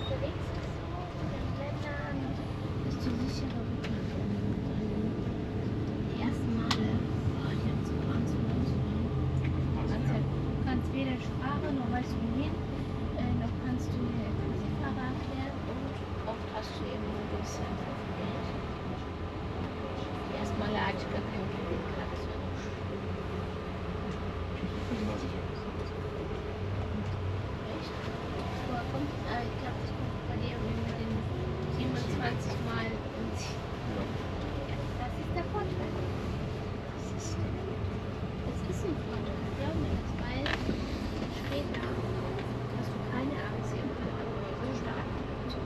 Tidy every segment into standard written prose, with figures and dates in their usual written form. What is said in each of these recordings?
unterwegs bist in den Ländern, bist du sicherer die ersten Male, ich habe so Wahnsinn. Du kannst weder Sprache noch weißt du wohin, noch kannst du dir Taxifahrer erklären und oft hast du eben ein gewisses Geld. Die ersten Male hatte ich gar keinen Kreditkarte, das war noch schlimm. Echt? Woher kommt, ich glaube, das kommt bei dir mit den 27 Mal und das ist der Vorteil. Es ist ein Vorteil, glaub mir das, weil später hast du keine Angst, irgendwann so stark zu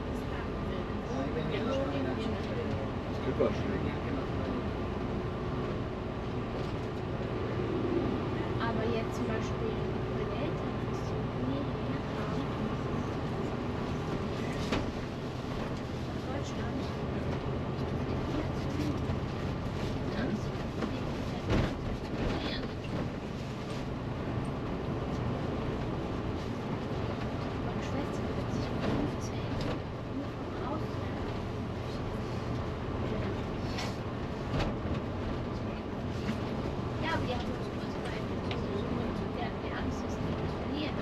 aber jetzt zum Beispiel meine Eltern, die nie herkamen nach Deutschland, meine Schwester wird sich mit 15 nur vom Ausland. Ja, aber die haben uns kurz beeinflusst. Die Angst ist nicht zu verlieren.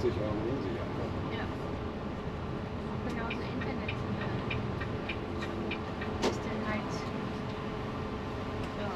Ja. Genauso Internet. Ist dann halt. Ja.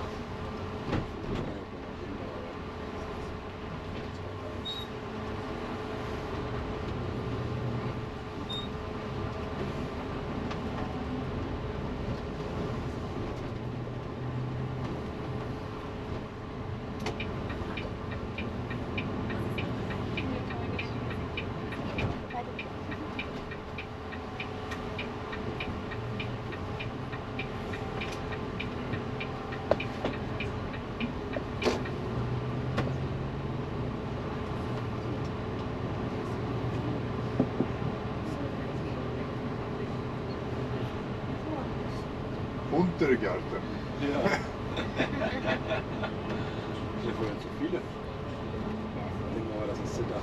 Untergärten. Ja. Hier vorhin zu viele. Ich denke mal, das ist Zitter.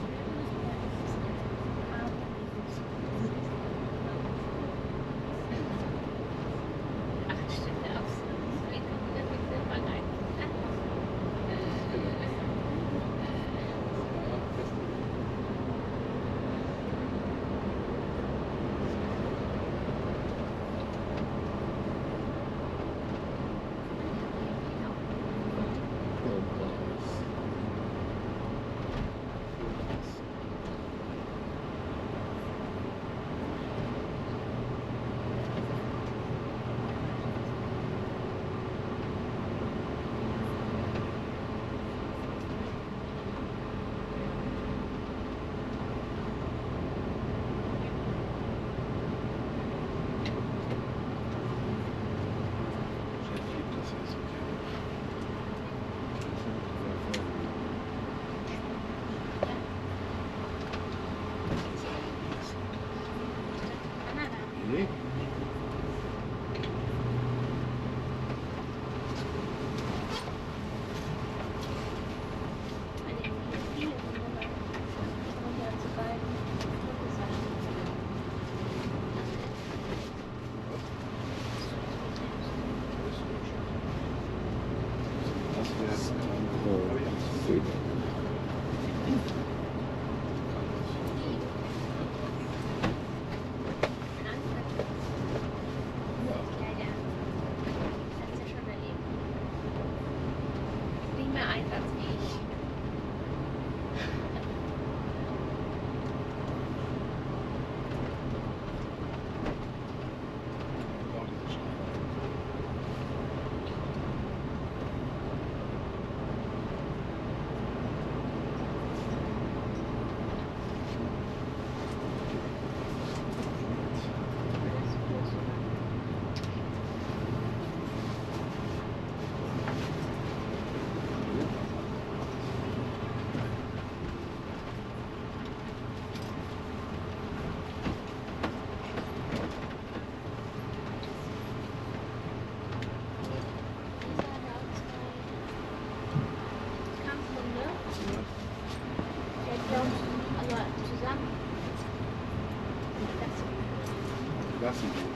Lassenburg.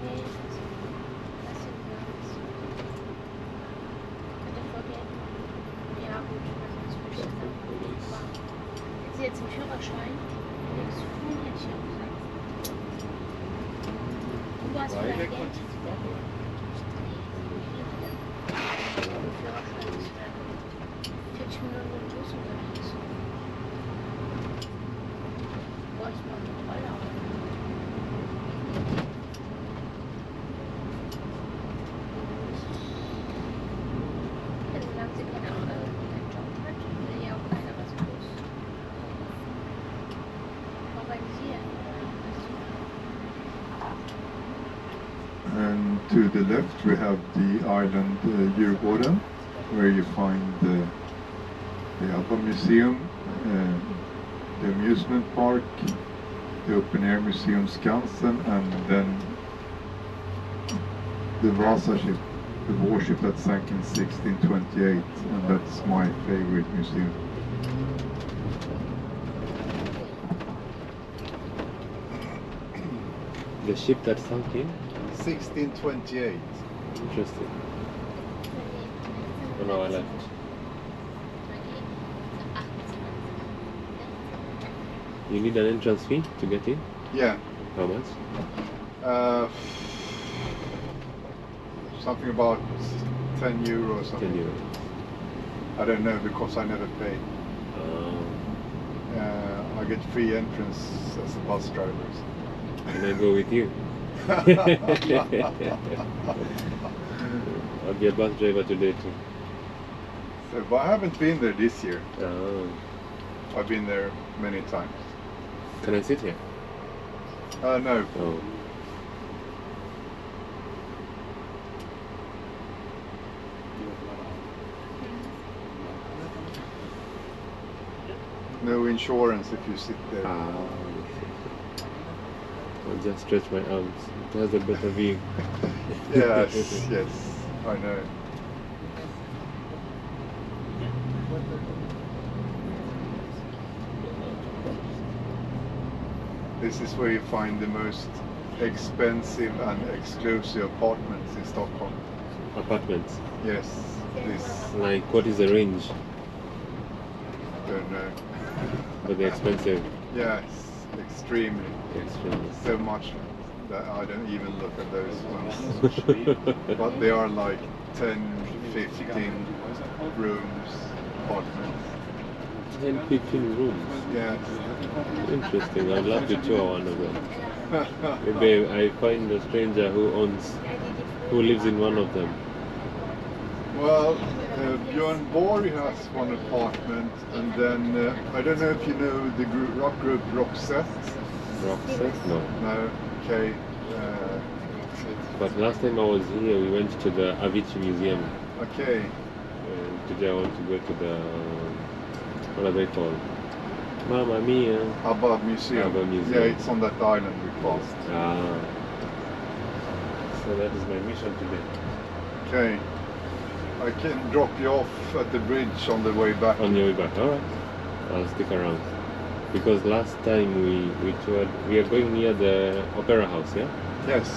Nee, das sind Glas. Könnte vorgehen. Ja, gut, das ist bestimmt auch. Ist jetzt ein Führerschein? Nichts zu tun, hätte ich auch gesagt. Du hast vielleicht Geld. Führerschein ist für 40 Minuten mit Bus unterwegs. Boah, ich mache eine Rolle auf. Also, solange sie keinen Job hat, will ja auch keiner was los. Organisieren. And to the left we have the island Djurgården, where you find the ABBA Museum, the amusement park, the open air museum Skansen, and then the Vasa ship, the warship that sank in 1628, and that's my favorite museum. The ship that sunk in? 1628. Interesting. Oh no, I left. You need an entrance fee to get in? Yeah. How much? Something about 10 euro or something. 10 euros. I don't know because I never paid. I get free entrance as a bus driver. Can I go with you? I'll be a bus driver today too. So, but I haven't been there this year. Oh. I've been there many times. Can I sit here? No. Oh. No insurance if you sit there. I'll just stretch my arms. It has a better view. Yes, yes, I know. This is where you find the most expensive and exclusive apartments in Stockholm. Apartments? Yes, this, Like, what is the range? don't know. But they're expensive. Yes, extremely. Extremely. So much that I don't even look at those ones. But they are like 10, 15 rooms, apartments. 10, 15 rooms. Yes. Interesting. I'd love to tour one of them. Maybe I find a stranger who lives in one of them. Well, Björn Borg has one apartment, and then I don't know if you know the rock group Roxette. Roxette? No. No, okay. But last time I was here, we went to the Avicii Museum. Okay. Today I want to go to the, what are they called? Mamma Mia. ABBA Museum. ABBA Museum. Yeah, it's on that island we passed. Ah. So that is my mission today. Okay. I can drop you off at the bridge on the way back. On your way back, alright. I'll stick around. Because last time we toured, we are going near the Opera House, yeah? Yes.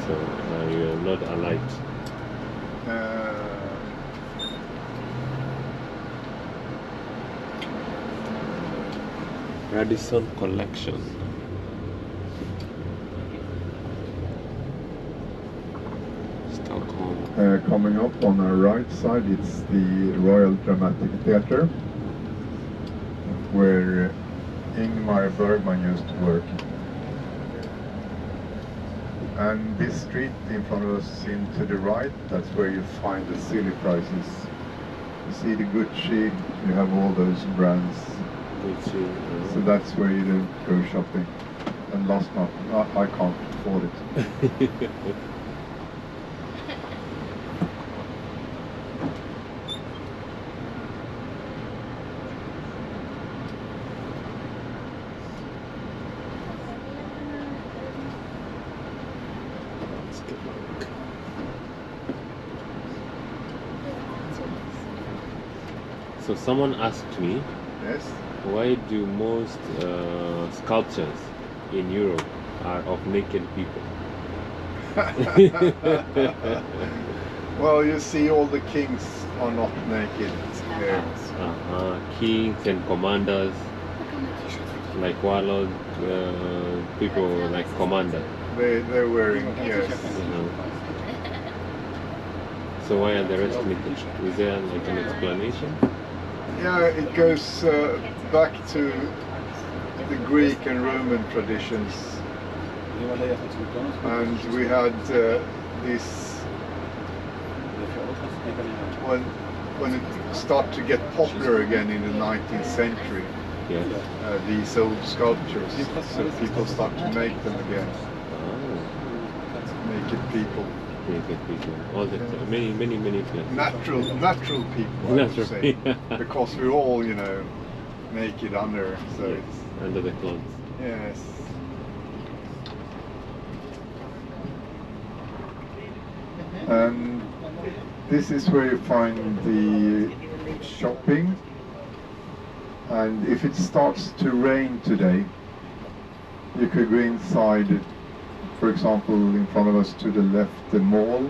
So you are not alight. Radisson Collection. Stockholm. Coming up on our right side, it's the Royal Dramatic Theatre, where Ingmar Bergman used to work. And this street in front of us, in to the right, that's where you find the silly prices. You see the Gucci, you have all those brands. Gucci. So that's where you do go shopping. And last month, I can't afford it. So someone asked me, Yes? why do most sculptures in Europe are of naked people. Well, you see, all the kings are not naked here. Kings and commanders, like warlord, people like commander. They're wearing, yes. So why are the rest naked? Is there like an explanation? Yeah, it goes back to the Greek and Roman traditions. And we had this, when it started to get popular again in the 19th century, Yes. these old sculptures, so people start to make them again, naked people. Naked people. All the time. Many places. Natural people, I would Natural, say, yeah. because we're all, you know, naked under, so Yes, it's, under the clothes. yes. And this is where you find the shopping. And if it starts to rain today, you could go inside, for example, in front of us to the left, the mall.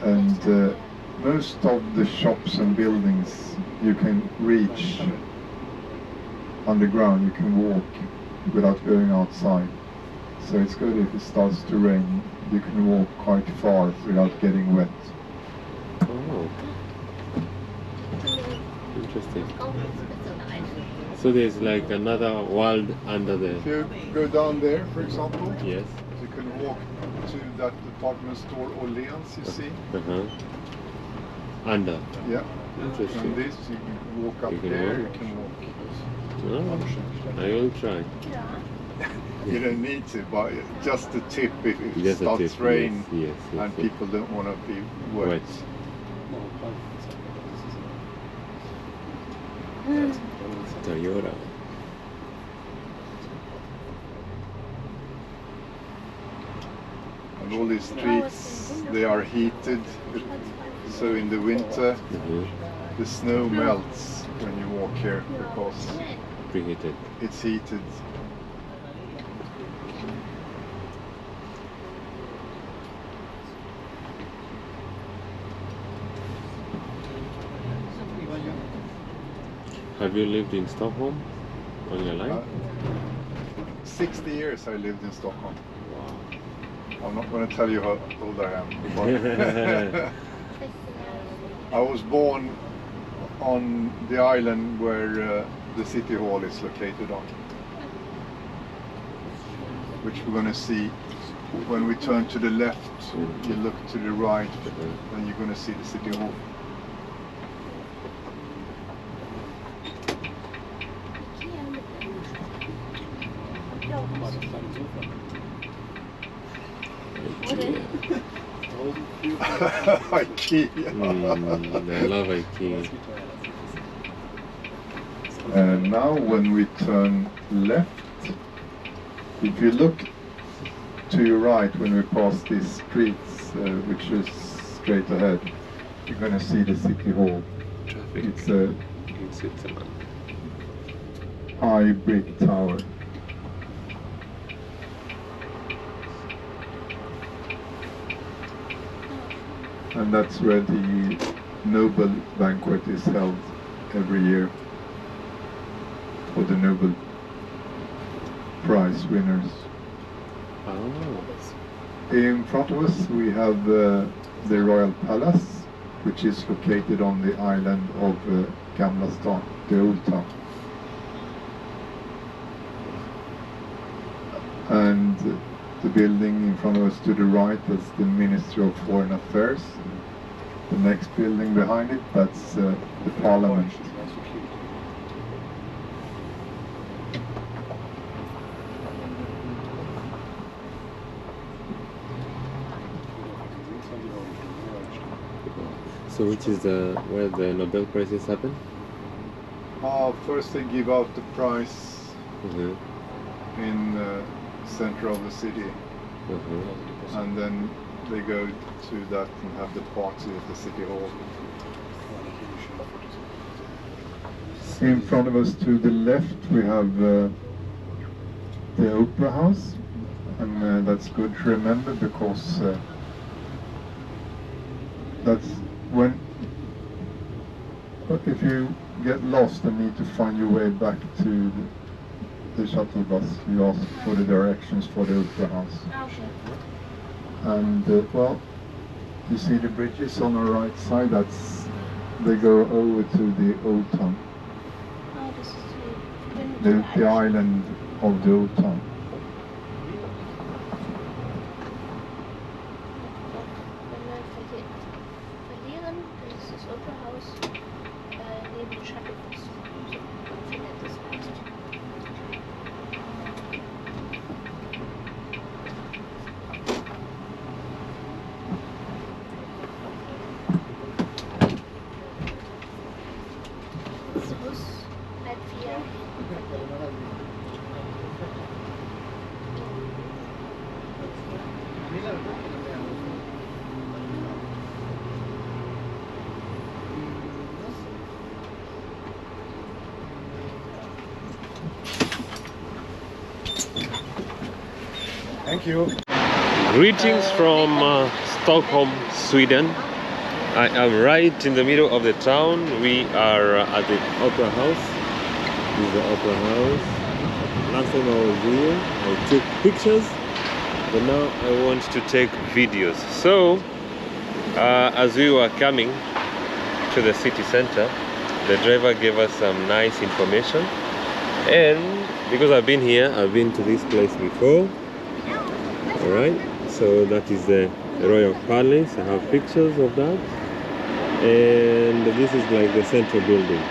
And most of the shops and buildings you can reach underground, you can walk without going outside. So it's good if it starts to rain, you can walk quite far without getting wet. Oh. Interesting. So there's like another world under If the... you go down there, for example, Yes. you can walk to that department store Orleans, you see. Under. Yeah. Interesting. And this, you can walk up You can there, walk. you can walk. Oh, I will try. You don't need to, but just a tip if it Just a starts tip, rain yes, and people don't want to be wet. Wet. Toyota. And all these streets, they are heated, so in the winter the snow melts when you walk here because Preheated. it's heated. Have you lived in Stockholm all your life? 60 years I lived in Stockholm. Wow. I'm not going to tell you how old I am, but I was born on the island where the city hall is located on, which we're going to see when we turn to the left. You look to the right, then you're going to see the city hall. IKEA. I love IKEA. And now when we turn left, if you look to your right when we pass these streets, which is straight ahead, you're going to see the city hall. Traffic It's a in Switzerland. high brick tower. And that's where the Nobel banquet is held every year for the Nobel Prize winners. Oh. In front of us we have the Royal Palace, which is located on the island of Gamla Stan, the old town. And the building in front of us to the right, that's the Ministry of Foreign Affairs. The next building behind it, that's the Parliament. So which is where the Nobel Prizes happen? First they give out the prize Mm-hmm. in the center of the city, Mm-hmm. and then they go to that and have the party at the city hall. In front of us to the left we have the Opera House, and that's good to remember, because that's when, if you get lost and need to find your way back to the shuttle bus, you ask for the directions for the opera house. Okay. And well, you see the bridges on the right side, they go over to the old town, Oh, this is the island of the old town. Wenn wir verlieren, das ist das Opernhaus neben dem Shuttlebus. So, man findet das leicht. Das Bus bleibt 4. Thank you. Greetings from Stockholm, Sweden. I am right in the middle of the town. We are at the Opera House. This is the Opera House. Last time I was here, I took pictures, but now I want to take videos. So, as we were coming to the city center, the driver gave us some nice information. And because I've been here, I've been to this place before. Alright, so that is the Royal Palace. I have pictures of that. And this is like the central building.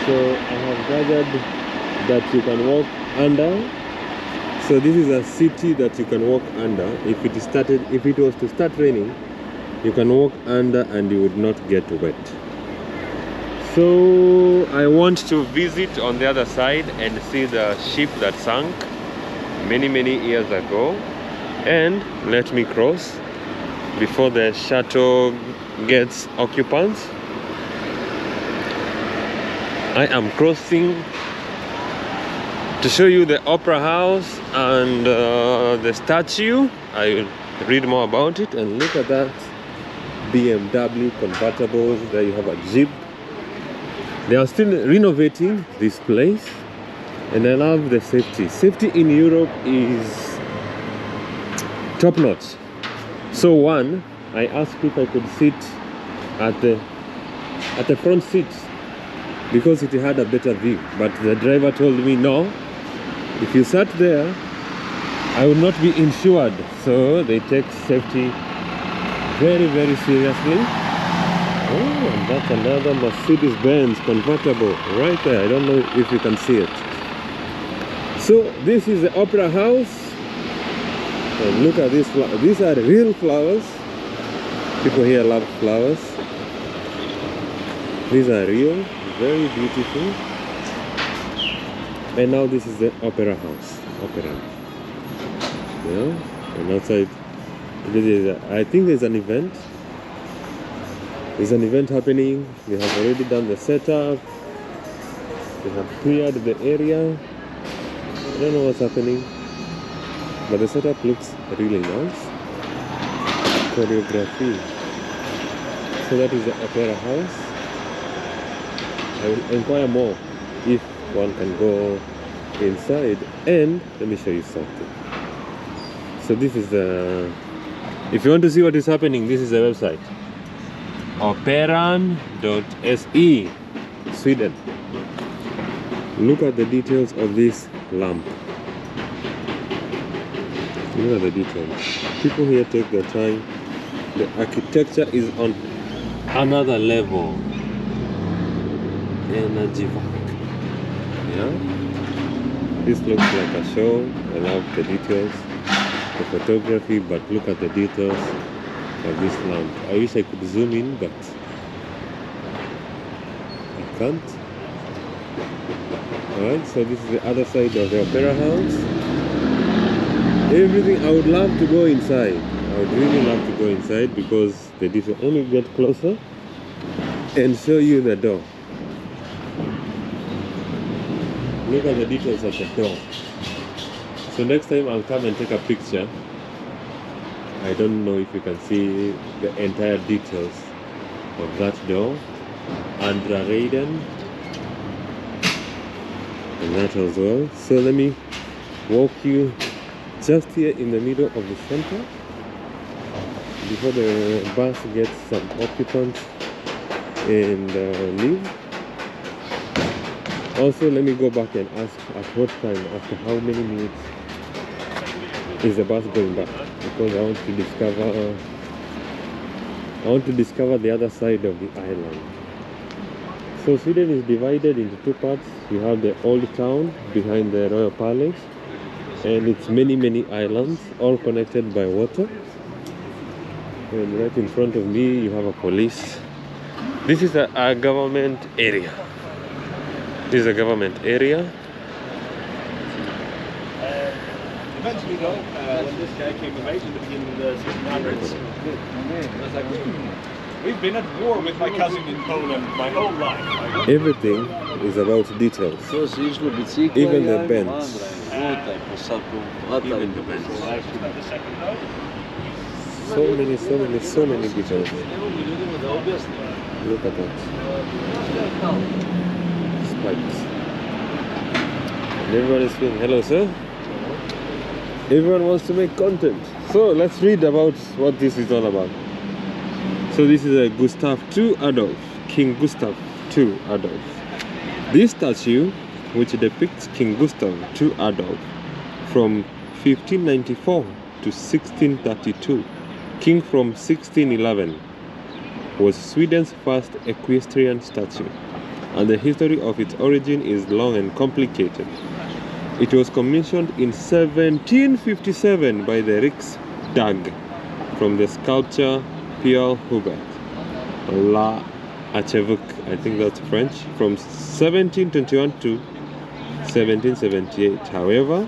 So I have gathered that you can walk under. So this is a city that you can walk under. If it was to start raining, you can walk under and you would not get wet. So I want to visit on the other side and see the ship that sank many years ago. And let me cross before the shuttle gets occupants. I am crossing to show you the Opera House and the statue. I will read more about it. And look at that BMW convertibles. There you have a Jeep. They are still renovating this place, and I love the safety. Safety in Europe is top notch. So one, I asked if I could sit at the front seat because it had a better view, but the driver told me no, if you sat there I would not be insured. So they take safety very seriously. Oh, and that's another Mercedes-Benz convertible right there. I don't know if you can see it. So this is the Opera House. And look at these flowers. These are real flowers. People here love flowers. These are real, very beautiful. And now this is the Opera House. Opera. Yeah. And outside, I think there's an event. There's an event happening. They have already done the setup. They have cleared the area. I don't know what's happening, but the setup looks really nice. Choreography. So that is the Opera House. I will inquire more if one can go inside. And let me show you something. So this is the, if you want to see what is happening, this is the website. Operan.se, Sweden. Look at the details of this lamp. Look at the details. People here take their time. The architecture is on another level. Energy vac. Yeah. This looks like a show. I love the details, the photography, but look at the details of this lamp. I wish I could zoom in, but I can't. Alright, so this is the other side of the Opera House. Everything, I would love to go inside. I would really love to go inside because the detail. Let me get closer and show you the door. Look at the details of the door. So next time I'll come and take a picture. I don't know if you can see the entire details of that door. Andra Raiden. And that as well. So let me walk you just here in the middle of the center before the bus gets some occupants and leave. Also, let me go back and ask at what time, after how many minutes is the bus going back, because I want to discover the other side of the island. So Sweden is divided into two parts. You have the old town behind the royal palace, and it's many islands, all connected by water. And right in front of me you have a police. This is a government area. This is a government area. Eventually though, when this guy came of age in the beginning of the 1600s, I was like, we've been at war with my cousin in Poland my whole life. Everything is about details. Even the bends. Even the bends. So many details. Look at that. Spikes. And everyone is saying, hello sir. Everyone wants to make content. So let's read about what this is all about. So this is a Gustav II Adolf, King Gustav II Adolf. This statue, which depicts King Gustav II Adolf from 1594 to 1632, king from 1611, was Sweden's first equestrian statue, and the history of its origin is long and complicated. It was commissioned in 1757 by the Riksdag from the sculptor Pierre Hubert La Achevuk, I think that's French, from 1721 to 1778. However,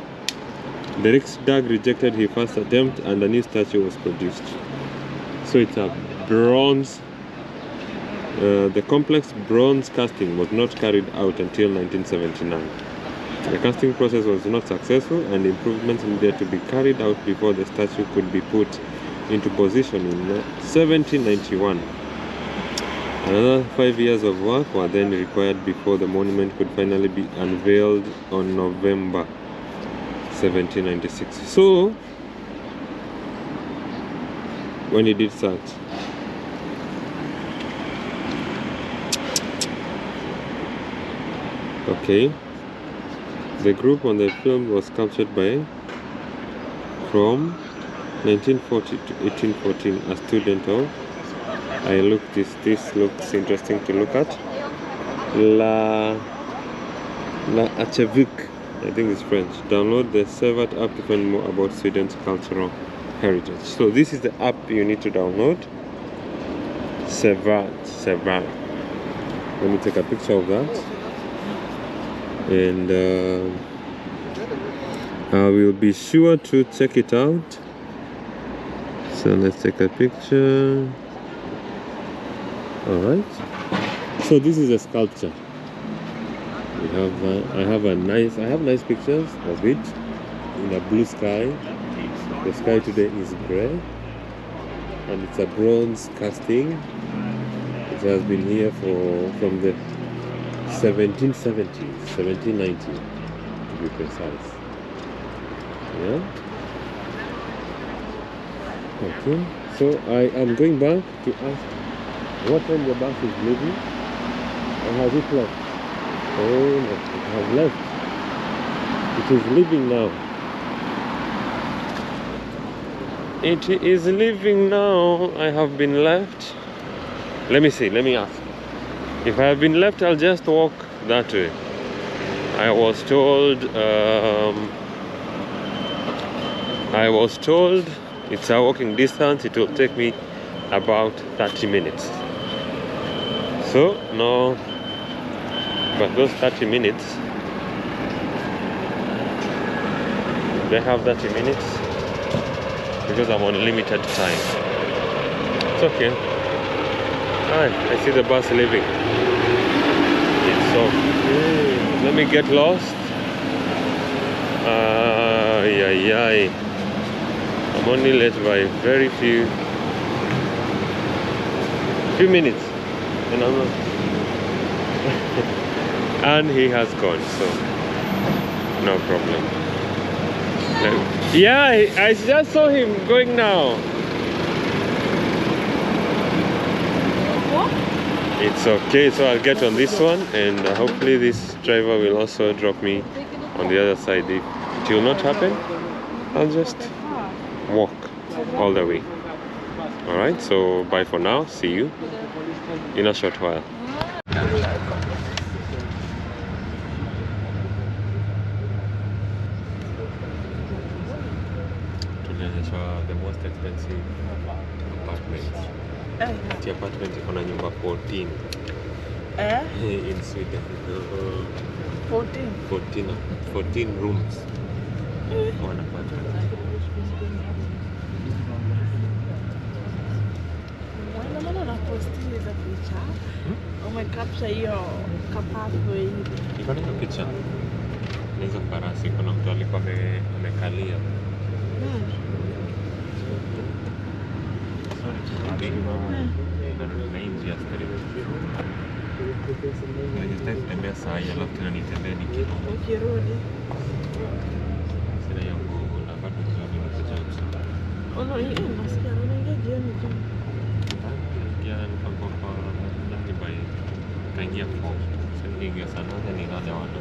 the Riksdag rejected his first attempt and a new statue was produced. So it's a bronze. The complex bronze casting was not carried out until 1979. The casting process was not successful and improvements needed to be carried out before the statue could be put into position in 1791. Another 5 years of work were then required before the monument could finally be unveiled on November 1796. So, when he did that, okay, the group on the film was captured by from 1940 to 1814, a student of, this looks interesting to look at, La Achevuk, I think it's French. Download the Servat app to find more about Sweden's cultural heritage. So this is the app you need to download, Servat. Let me take a picture of that. And I will be sure to check it out. So let's take a picture. Alright, so this is a sculpture. We have I have nice pictures of it in a blue sky. The sky today is gray, and it's a bronze casting. It has been here from the 1770s, 1790 to be precise. Yeah. Okay. So I am going back to ask what time the bus is leaving, or has it left? Oh no, it has left. It is leaving now. It is leaving now. I have been left. Let me see, let me ask. If I have been left, I'll just walk that way. I was told it's a walking distance. It will take me about 30 minutes. So no, but those 30 minutes, they have 30 minutes because I'm on limited time. It's okay. I see the bus leaving. It's off. Let me get lost. Yeah. ay, ay. I'm only late by very few minutes, and I'm not. And he has gone, so no problem. Yeah, I just saw him going now. It's okay, so I'll get on this one, and hopefully this driver will also drop me on the other side. If it will not happen, I'll just walk all the way. Alright, so bye for now. See you in a short while. The most expensive apartment. The apartment is on number 14 in Sweden. 14 rooms. One apartment. Umekapsha hiyo kapafu hivi. Iko na picha. Hizo farasi kuna mtu alikuwa amekalia. Tembea saa hii alafu tena nitembee ukirudi. Sina hiyo nguvu na bado jioni nikuja usiku. Nasikia unaingia jioni tu. Ingia nipango kwa nani bai kaingia kwa sasa sana ni nani watu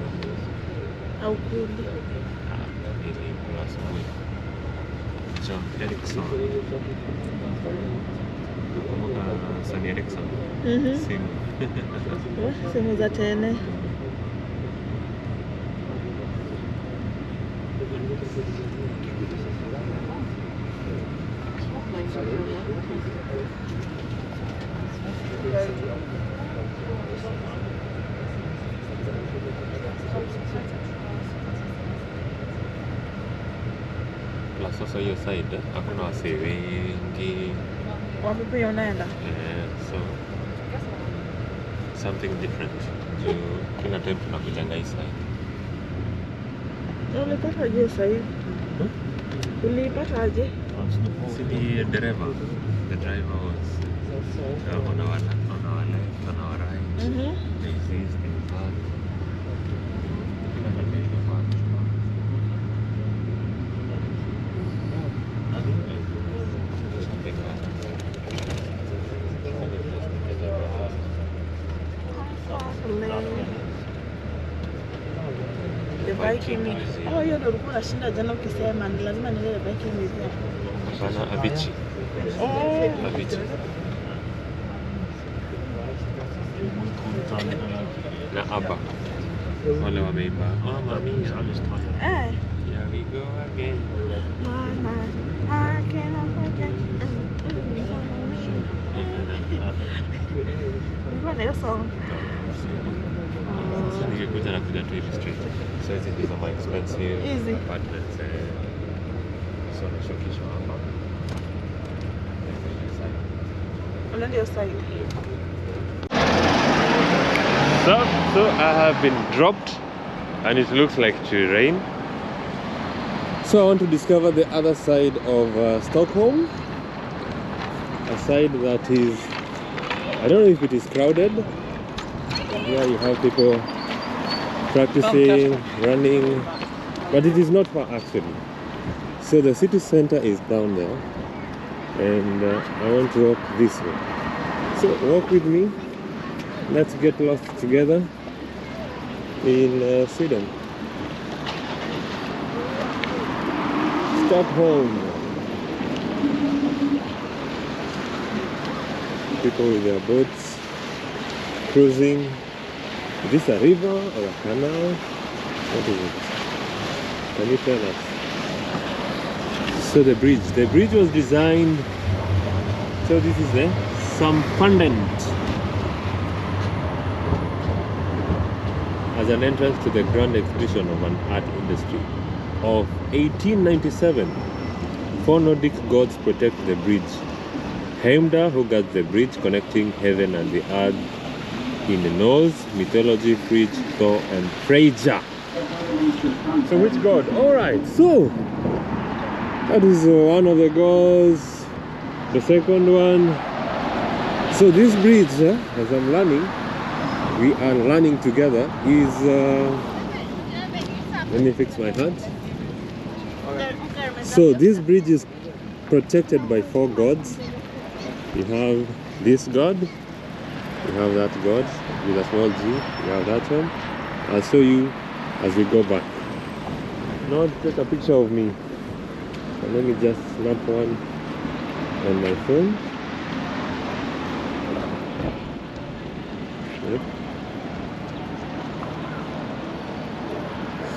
Au kuli. Ili kuna asubuhi. So, Ericsson. Kumbuka Sony Ericsson. Simu. Simu za tene. Plus sasa hiyo side hakuna wasee wengi. Wapi pia unaenda? So something different. Kila time tunakujanga hii side. Ulipata aje sasa? Ulipata aje? Si the driver. The driver was on our left, on our right. There's this, there's that. The Viking. Oh, hiyo ndio ulikuwa unashinda jana ukisema ni lazima niende the Viking museum. Hapana, Avicii. Avicii. Na ABBA. Wale wameimba. Mama mia. Here we go again. Mama, I cannot forget. What is song? So ningekuja na kuja tu hivi straight. So these are my expensive apartments. So nashukishwa hapa. On your side. So I have been dropped and it looks like to rain. So I want to discover the other side of Stockholm. A side that is, I don't know if it is crowded. Here you have people practicing, running, but it is not far actually. So the city center is down there and I want to walk this way. So walk with me. Let's get lost together in Sweden. Stockholm. People with their boats cruising. Is this a river or a canal? What is it? Can you tell us? So the bridge was designed, so this is the Samfundet as an entrance to the grand exhibition of an art industry of 1897. 4 Nordic gods protect the bridge. Heimdall, who guards the bridge connecting heaven and the earth. In the Norse mythology, Frigg, Thor and Freyja. So which god? Alright, so That is one of the goals. The second one. So this bridge, as I'm learning, we are learning together, is... let me fix my hat. So this bridge is protected by 4 gods. You have this god, you have that god with a small G, you have that one. I'll show you as we go back. Now take a picture of me. So let me just snap one on my phone. Yep.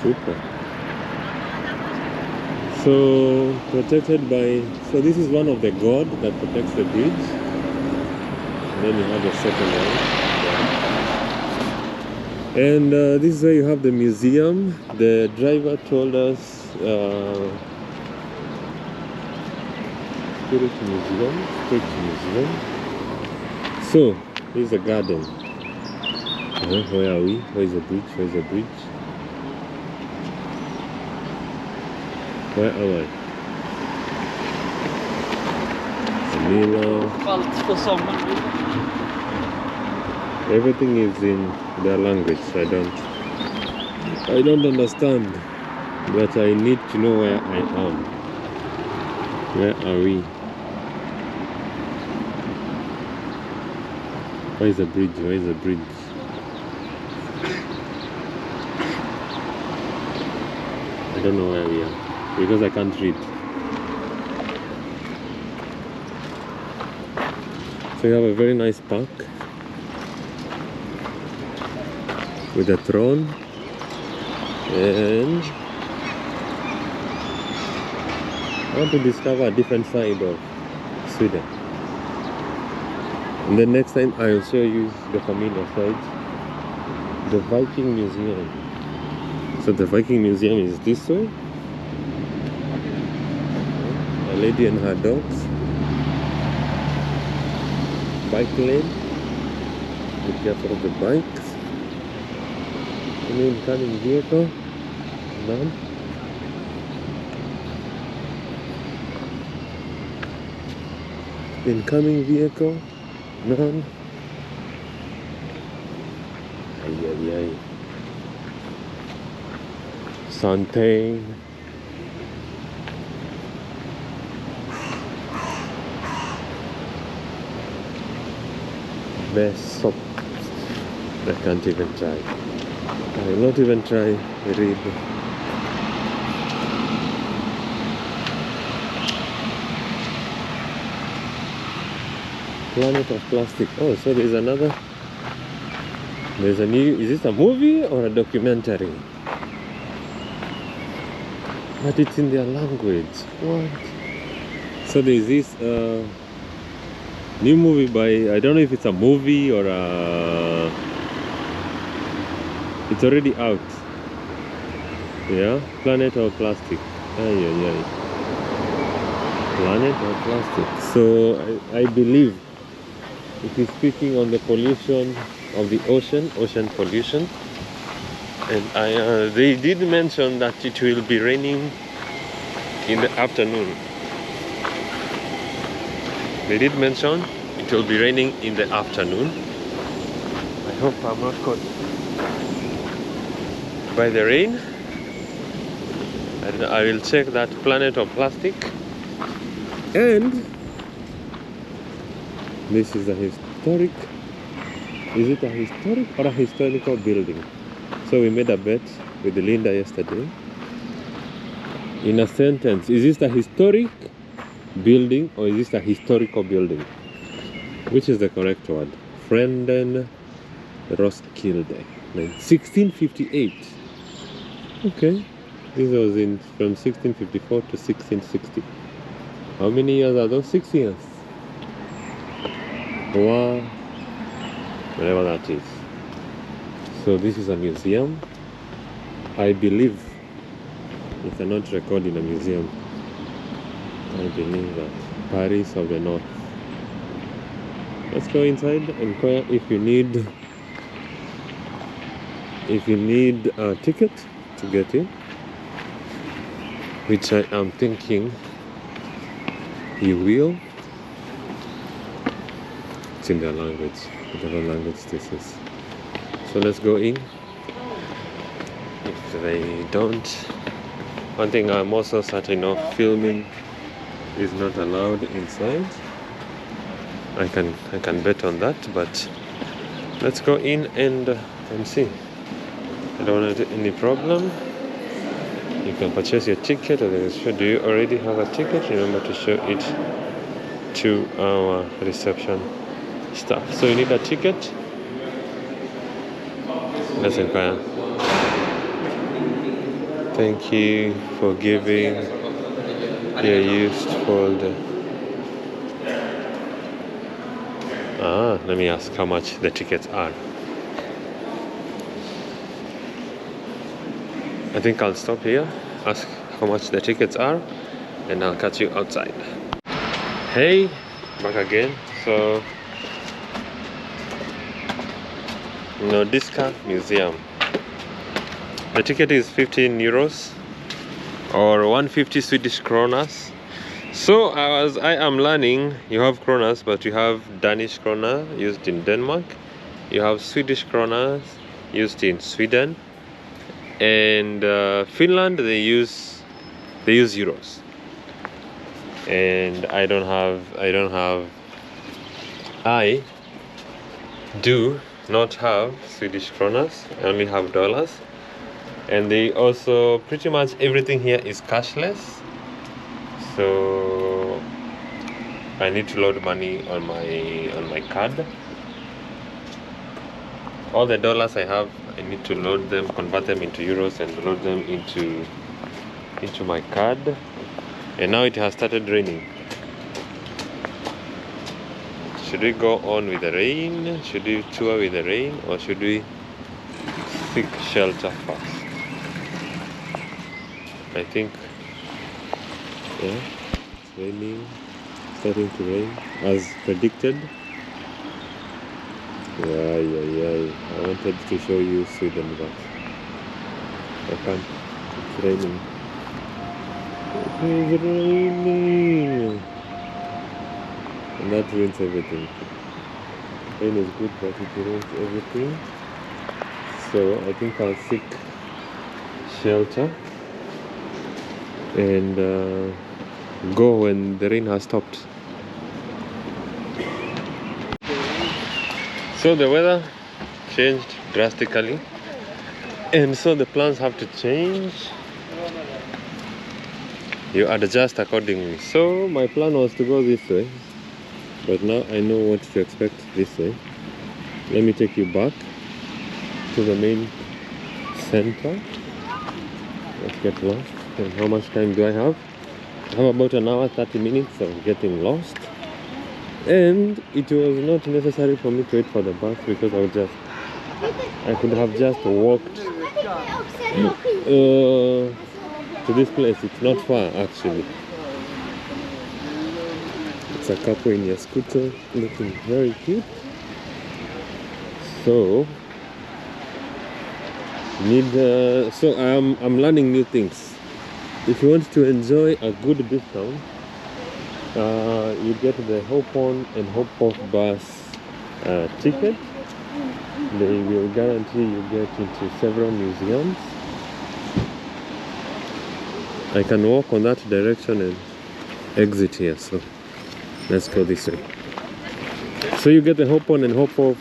Super. So protected by, so this is one of the god that protects the bridge. And then you have the second one. And this is where you have the museum. The driver told us Spirit Museum. So here's a garden. Where are we? Where is the bridge? Where is the bridge? Where am I? Camilla. Everything is in their language. I don't understand, but I need to know where I am. Where are we? Where is the bridge? Where is the bridge? I don't know where we are because I can't read. So you have a very nice park with a throne, and I want to discover a different side of Sweden. And then next time I will show you the familiar side, the Viking Museum. So the Viking Museum is this way. A lady and her dogs. Bike lane. Be careful of the bikes. An incoming vehicle. None. Incoming vehicle. None. Ay, ay, ay. Sante. Mess up. I can't even try. I will not even try to read. Planet of Plastic. Oh, so there's another. There's a new. Is this a movie or a documentary? But it's in their language. What? So there's this new movie by, I don't know if it's a movie or a, it's already out. Yeah, Planet of Plastic. Ay, ay, ay. Planet of Plastic. So I believe it is speaking on the pollution of the ocean pollution. And they did mention that it will be raining in the afternoon. They did mention it will be raining in the afternoon. I hope I'm not caught by the rain. And I will check that Planet of Plastic. And this is a historic. Is it a historic or a historical building? So we made a bet with Linda yesterday. In a sentence, is this a historic building or is this a historical building? Which is the correct word? Frenden Roskilde, 1658. Okay, this was from 1654 to 1660. How many years are those? 6 years. Wow, whatever that is. So this is a museum. I believe you cannot record in a museum. I believe that. Paris of the North. Let's go inside and inquire if you need a ticket to get in, which I am thinking you will. It's in their language, whatever language this is. So let's go in. If they don't, one thing I'm also certain of, filming is not allowed inside. I can bet on that, but let's go in and see. I don't want any problem. You can purchase your ticket, or they show, do you already have a ticket? Remember to show it to our reception staff. So you need a ticket. Let's inquire. Thank you for giving your used folder. Let me ask how much the tickets are. I think I'll stop here, ask how much the tickets are, and I'll catch you outside. Hey, back again. So, Nordiska Museum. The ticket is 15 euros or 150 Swedish kronas. So as I am learning, you have kronas, but you have Danish krona used in Denmark. You have Swedish kronas used in Sweden, and Finland they use euros. And I do not have Swedish kronas. I only have dollars. And they also, pretty much everything here is cashless. So I need to load money on my card. All the dollars I have, I need to load them, convert them into euros, and load them into my card. And now it has started raining. Should we go on with the rain? Should we tour with the rain, or should we seek shelter first? I think, yeah, it's raining, starting to rain as predicted. Yeah. I wanted to show you Sweden, but I can't. It's raining. It is raining, and that ruins everything. Rain is good, but it ruins everything. So I think I'll seek shelter and go when the rain has stopped. So the weather changed drastically, and so the plans have to change. You adjust accordingly. So my plan was to go this way, but now I know what to expect this way. Let me take you back to the main center. Let's get lost. And how much time do I have? I have about an hour, 30 minutes of getting lost. And it was not necessary for me to wait for the bus, because I could have just walked to this place. It's not far actually. It's a couple in a scooter looking very cute. So I'm learning new things. If you want to enjoy a good beach town, you get the hop on and hop off bus ticket. They will guarantee you get into several museums. I can walk on that direction and exit here, so let's go this way. So you get the hop on and hop off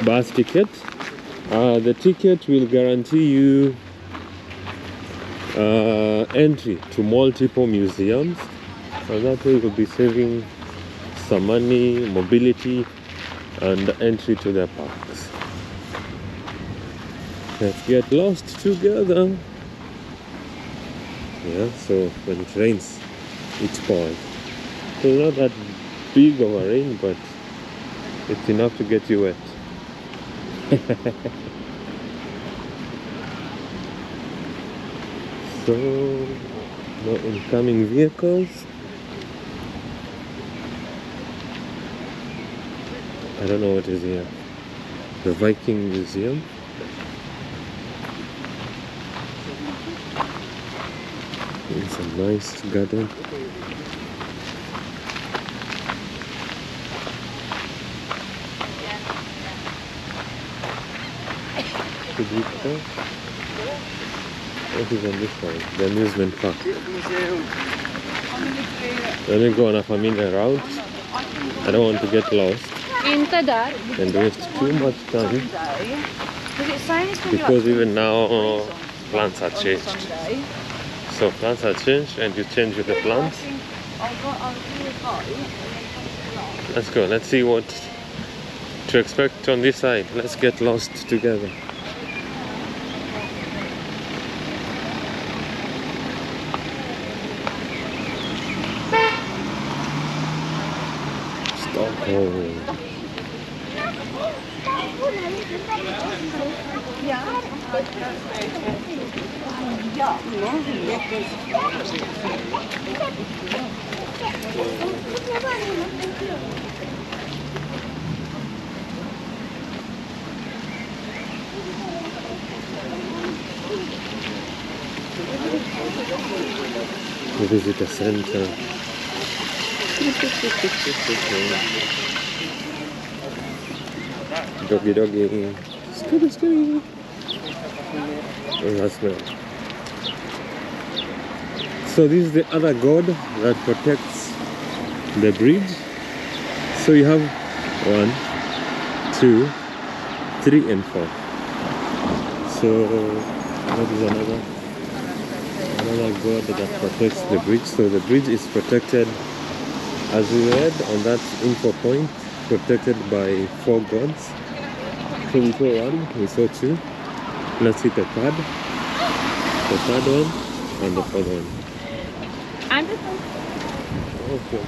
bus ticket. The ticket will guarantee you entry to multiple museums, so that way you'll be saving some money, mobility, and entry to the parks. Let's get lost together. Yeah, so when it rains, it's pouring. So it's not that big of a rain, but it's enough to get you wet. So, no incoming vehicles. I don't know what is here. The Viking Museum. It's a nice garden. to do so. What is on this side? The amusement park. Let me go on a familiar route. I don't want to get lost Inte där. and waste too much time Does it say anything because even now plants are changed. So plants are changed and you change with the plants. Let's go, let's see what to expect on this side. Let's get lost together. Stockholm. The visitor center. Doggy doggy. Scooby scooby. Oh, that's nice. So this is the other god that protects the bridge. So you have 1, 2, 3 and 4. So what is another god that protects the bridge? So the bridge is protected, as we read on that info point, protected by 4 gods. So we saw 1, we saw 2. Let's see the third one, and the 4th one. Okay,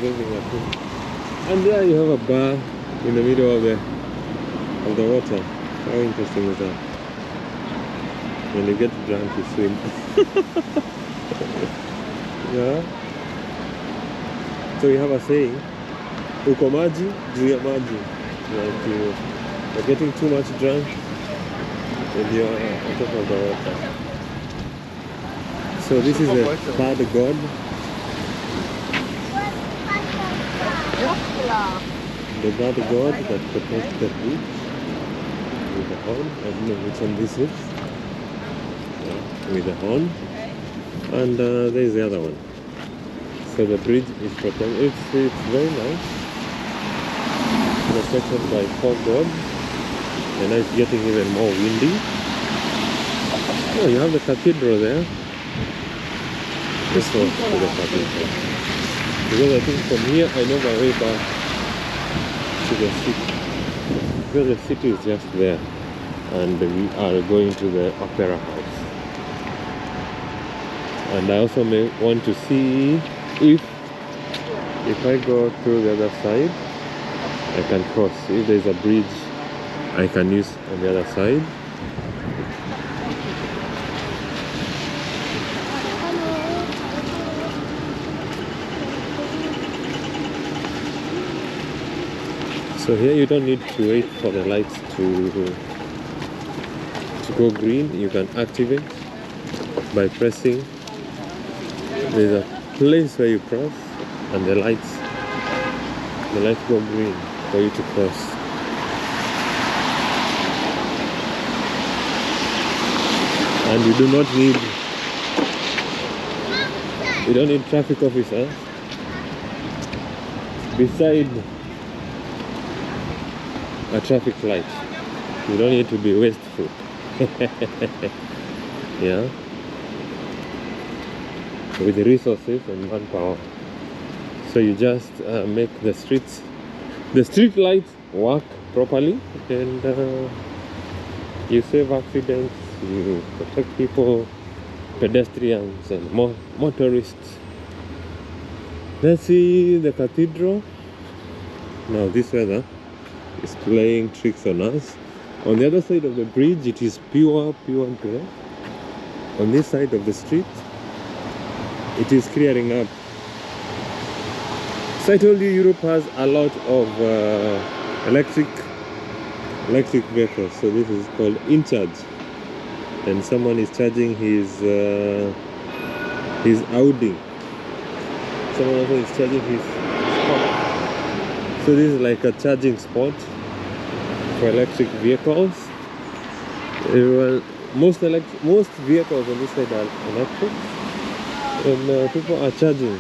and there you have a bar in the middle of the water. How interesting is that? When you get drunk, you swim. Yeah. So you have a saying, uko maji, juu ya maji. Like you're getting too much drunk and you're on top of the water. So this is the 3rd god. The 3rd god that protects the bridge with the horn. I don't know which one this is. Yeah, with the horn. And there's the other one. So the bridge is protected. It's very nice. Protected by 4 gods. And now it's getting even more windy. Oh, you have the cathedral there. Let's go to the cathedral. Because I think from here I know my way back to the city. Because the city is just there. And we are going to the opera house. And I also may want to see if I go through the other side, I can cross. If there's a bridge I can use on the other side. So here you don't need to wait for the lights to go green. You can activate by pressing. There's a place where you press and the lights go green for you to cross. And you don't need traffic officers beside a traffic light. You don't need to be wasteful. Yeah, with the resources and manpower. So you just make the street lights work properly, and you save accidents, you protect people, pedestrians and motorists. Let's see the cathedral. Now this weather is playing tricks on us. On the other side of the bridge it is pure gray. On this side of the street it is clearing up. So I told you Europe has a lot of electric vehicles. So this is called in charge, and someone is charging his Audi. Someone also is charging his spot. So this is like a charging spot for electric vehicles. Most vehicles on this side are electric, and people are charging.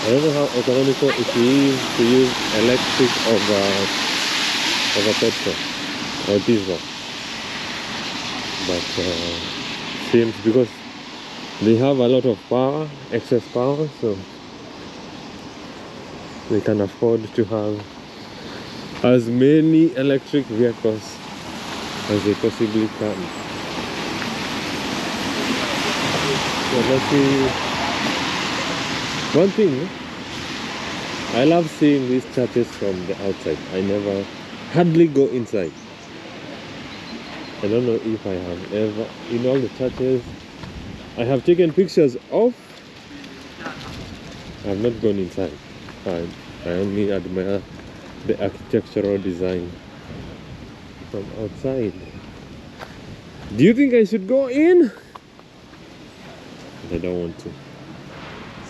I don't know how economical it is to use electric over petrol or diesel, but seems because they have a lot of power, excess power, so they can afford to have as many electric vehicles as they possibly can. So let's see. One thing, I love seeing these churches from the outside. I never hardly go inside. I don't know if I have ever, in all the churches I have taken pictures of, I have not gone inside. I only admire the architectural design from outside. Do you think I should go in? I don't want to.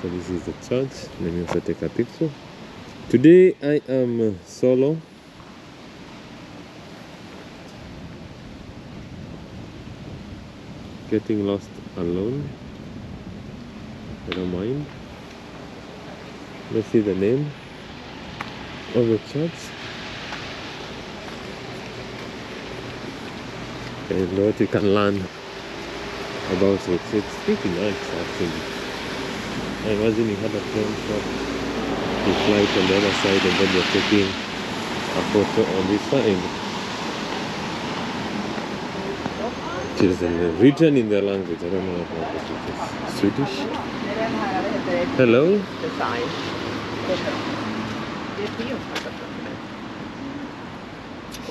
So this is the church. Let me also take a picture. Today I am solo. Getting lost alone. I don't mind. Let's see the name of the church and what you can learn about it. It's pretty nice actually. I imagine you had a plane shot, you fly on the other side, and then you're taking a photo on this side. It is written in their language. I don't know what language it is. Swedish? Hello?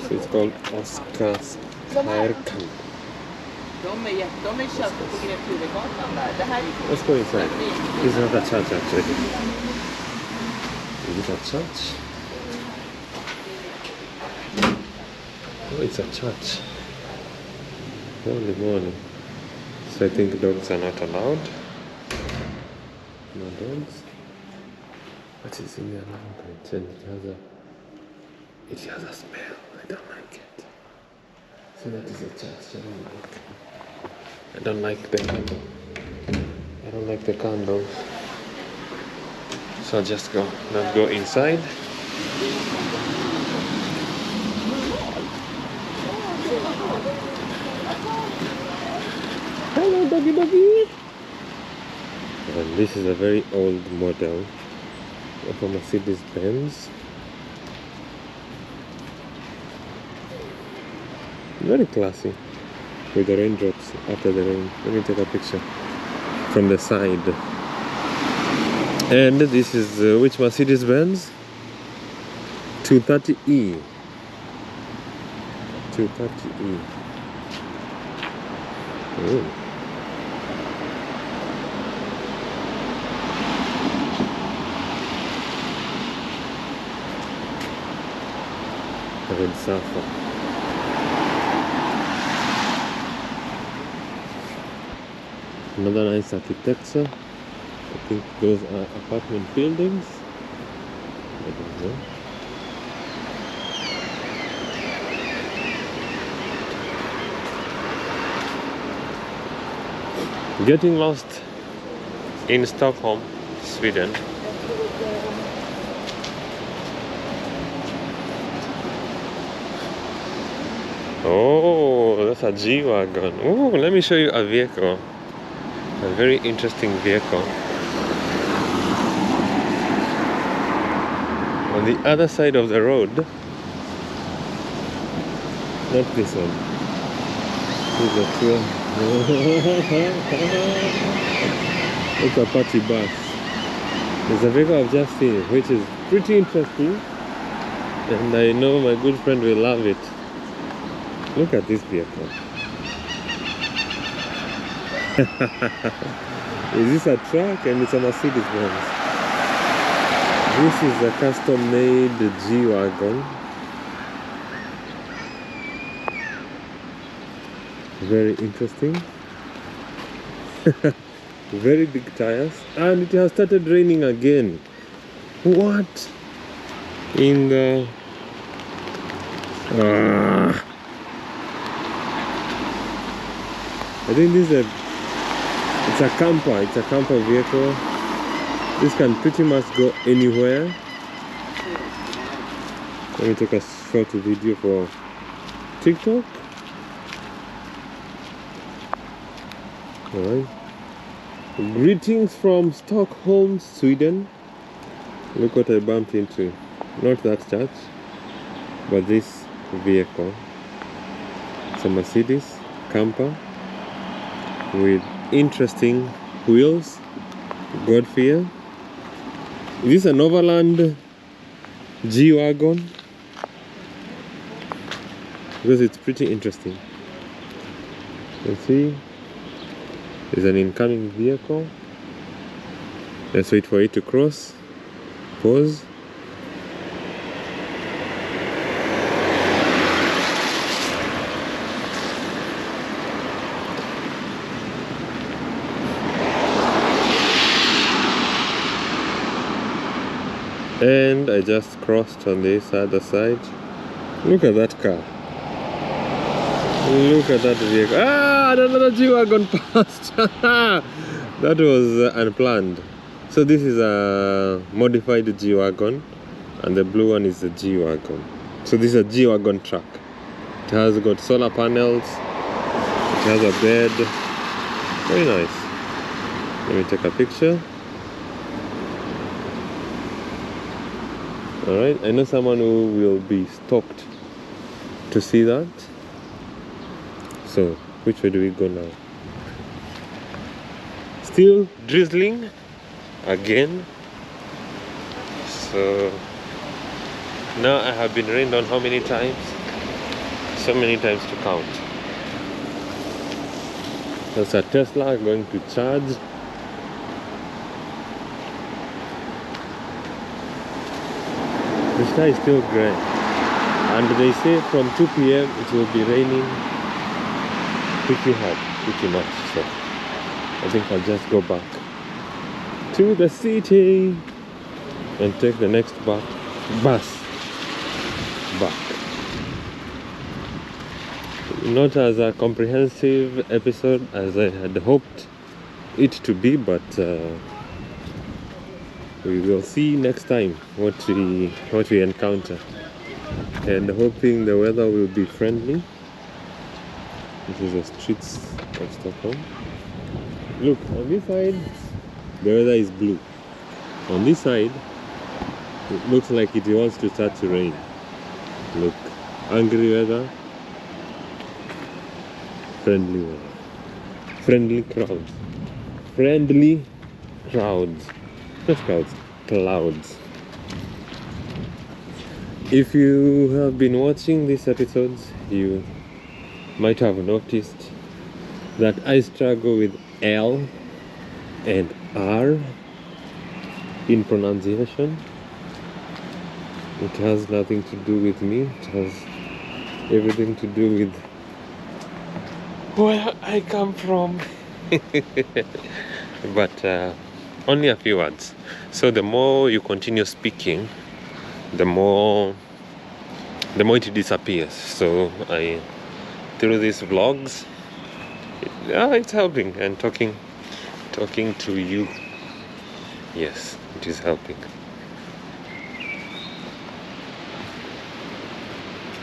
So it's called Oscars Haircamp. Let's go inside. This is not a church actually. Is it a church? Oh, it's a church. Holy moly. So I think dogs are not allowed. No dogs. What is in their language? And it has a smell. I don't like it. So that is a church I don't like the candle. I don't like the candles. So I'll just not go inside. Hello, doggy doggy. And this is a very old model of a Mercedes Benz. Very classy. With the raindrops after the rain. Let me take a picture from the side. And this is which Mercedes Benz? 230E. 230E. Oh. Red Safa. Another nice architecture. I think those are apartment buildings. I don't know. Getting lost in Stockholm, Sweden. Oh, that's a G-Wagon. Oh, let me show you a vehicle. A very interesting vehicle. On the other side of the road. Not this one. This is a tour. It's a party bus. There's a vehicle I've just seen, which is pretty interesting. And I know my good friend will love it. Look at this vehicle. Is this a truck? And it's a Mercedes Benz. This is a custom-made G-Wagon. Very interesting. Very big tires. And it has started raining again. What? In the I think this is it's a camper. It's a camper vehicle. This can pretty much go anywhere. Let me take a short video for TikTok. Alright. Greetings from Stockholm, Sweden. Look what I bumped into. Not that church, but this vehicle. It's a Mercedes camper with interesting wheels. God fear. Is this an overland G-Wagon? Because it's pretty interesting. You can see there's an incoming vehicle. Let's wait for it to cross. Pause. And I just crossed on this other side. Look at that car. Look at that vehicle. Ah, another G-Wagon passed. That was unplanned. So this is a modified G-Wagon, and the blue one is the G-Wagon. So this is a G-Wagon truck. It has got solar panels. It has a bed. Very nice. Let me take a picture. Alright, I know someone who will be stoked to see that. So, which way do we go now? Still drizzling again. So, now I have been rained on how many times? So many times to count. There's a Tesla going to charge. The sky is still grey, and they say from 2 p.m. it will be raining pretty hard, pretty much. So I think I'll just go back to the city and take the next bus back. Not as a comprehensive episode as I had hoped it to be, but we will see next time what we encounter, and hoping the weather will be friendly. This is the streets of Stockholm. Look, on this side the weather is blue. On this side it looks like it wants to start to rain. Look, angry weather, friendly weather, friendly crowds, friendly crowds. Not crowds, clouds. If you have been watching these episodes, you might have noticed that I struggle with L and R in pronunciation. It has nothing to do with me. It has everything to do with where I come from. But only a few words. So the more you continue speaking, the more it disappears. So through these vlogs, it's helping, and talking to you, yes, it is helping.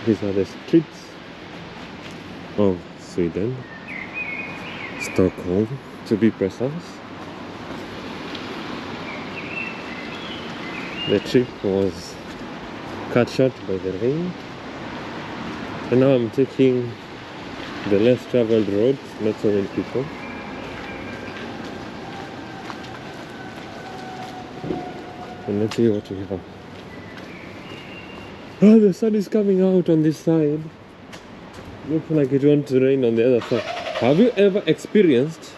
These are the streets of Sweden, Stockholm to be precise. The trip was cut short by the rain, and now I'm taking the less traveled road, not so many people. And let's see what we have. Oh, the sun is coming out on this side. Looks like it wants to rain on the other side. Have you ever experienced,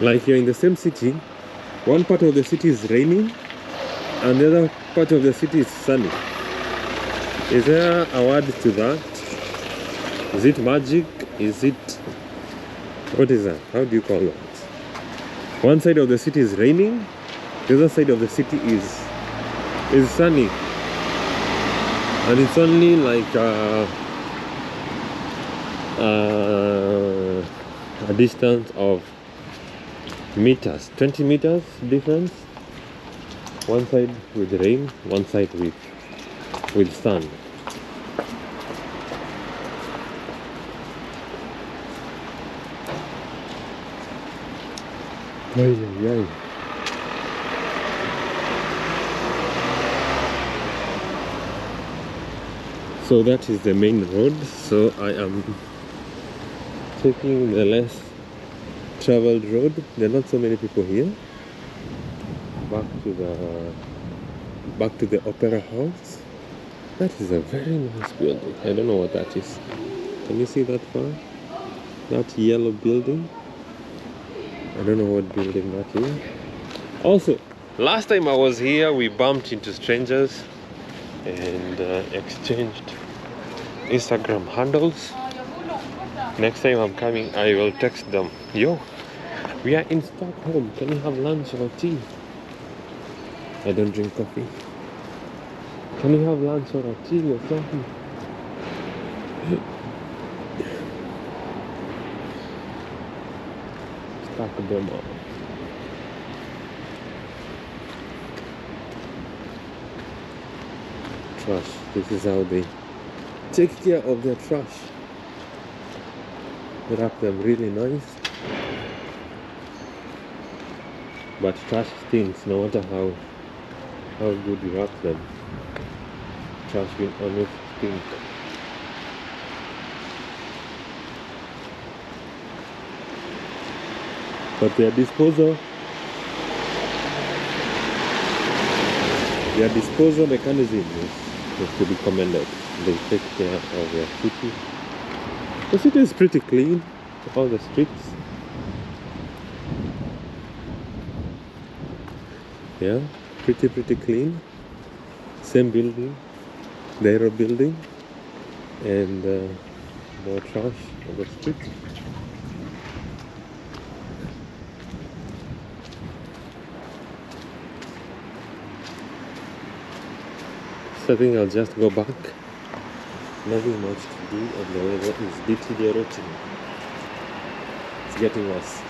like you're in the same city, one part of the city is raining and the other part of the city is sunny? Is there a word to that? Is it magic? Is it... what is that? How do you call that? One side of the city is raining, the other side of the city is sunny. and it's only like a distance of meters, 20 meters difference. One side with rain, one side with sun. Ay, ay, ay. So that is the main road. So I am taking the less traveled road. There are not so many people here. Back to the opera house. That is a very nice building. I don't know what that is. Can you see that far? That yellow building? I don't know what building that is. Also, last time I was here, we bumped into strangers and exchanged Instagram handles. Next time I'm coming, I will text them. Yo, we are in Stockholm. Can you have lunch or tea? I don't drink coffee. Can you have lunch or a tea or something? Stack them up. Trash. This is how they take care of their trash. They wrap them really nice. But trash stinks no matter how good you wrap them. Trash will always stink. But their disposal mechanism is to be commended. They take care of their city. The city is pretty clean, all the streets. Yeah, pretty clean. Same building, the Aero building, and more trash on the street. So I think I'll just go back. Nothing much to do, and the weather is deteriorating. It's getting worse.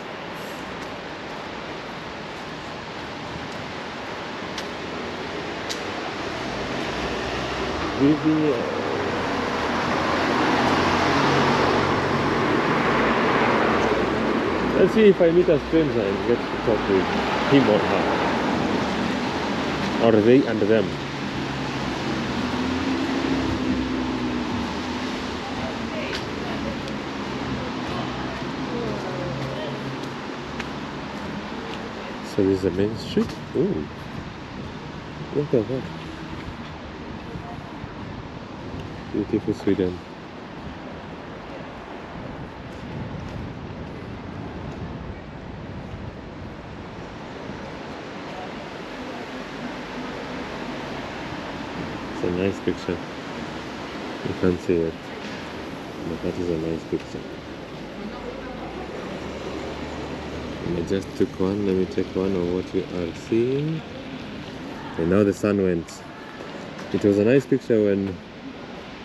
Let's see if I meet a stranger and get to talk with him or her, or they and them. So this is the main street. Ooh, look at that. Beautiful Sweden. It's a nice picture. You can't see it, but that is a nice picture. And I just took one. Let me take one of what you are seeing. And now the sun went. It was a nice picture when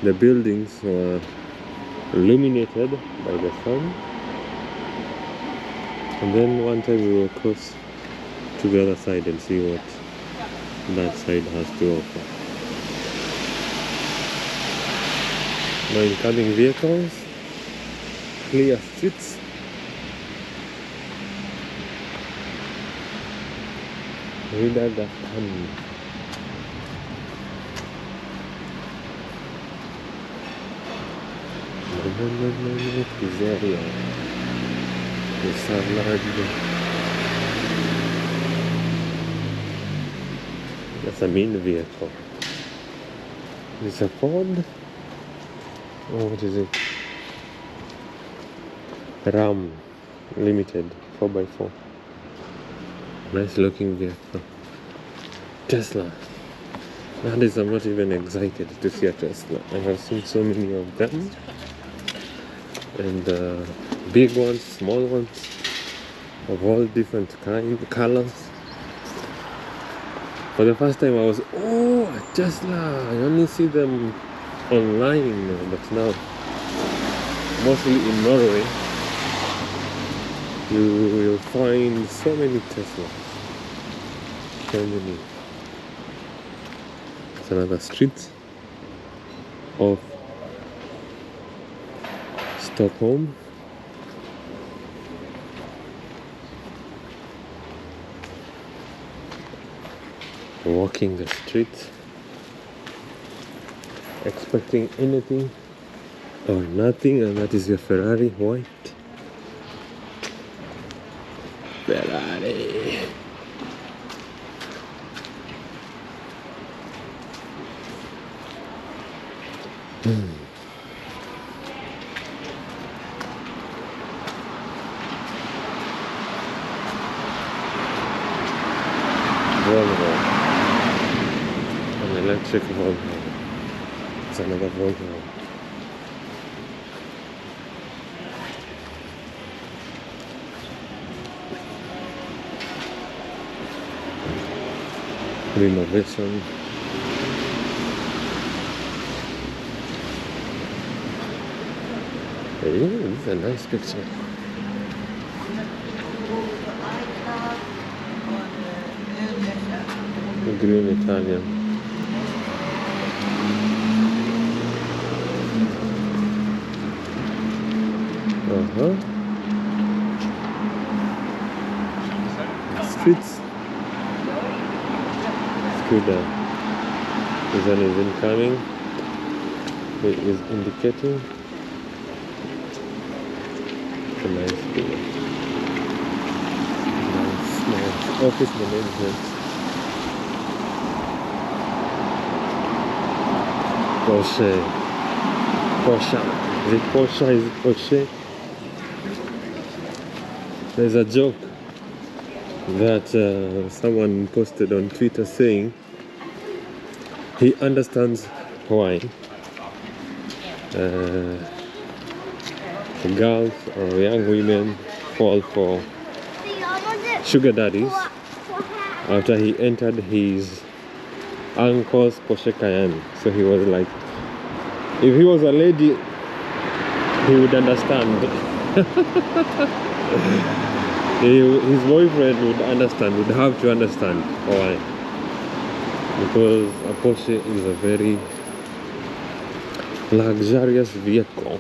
the buildings were illuminated by the sun, and then one time we will cross to the other side and see what that side has to offer. No incoming vehicles, clear streets. Read out the sun. Pizzeria, the salad. That's a main vehicle. It's a Ford. Oh, what is it? Ram Limited 4x4. Nice looking vehicle. Tesla. Nowadays I'm not even excited to see a Tesla. I have seen so many of them. And big ones, small ones, of all different colors. For the first time I was, oh, a Tesla. I only see them online, but now mostly in Norway you will find so many Teslas. So many. It's another street of Stockholm. Walking the street, expecting anything or nothing, and that is your Ferrari white. Ferrari. Volvo. An electric Volvo. It's another Volvo. Renovation. Hey, this is a nice picture. Green Italian. Streets. Scooter. This one is incoming. It is indicating. It's a nice scooter. Nice office management. Porsche. Is it Porsche? Is it Porsche? There's a joke that someone posted on Twitter saying he understands why girls or young women fall for sugar daddies after he entered his uncle's Porsche Cayenne. So he was like, if he was a lady, he would understand. His boyfriend would understand, would have to understand why. Because a Porsche is a very luxurious vehicle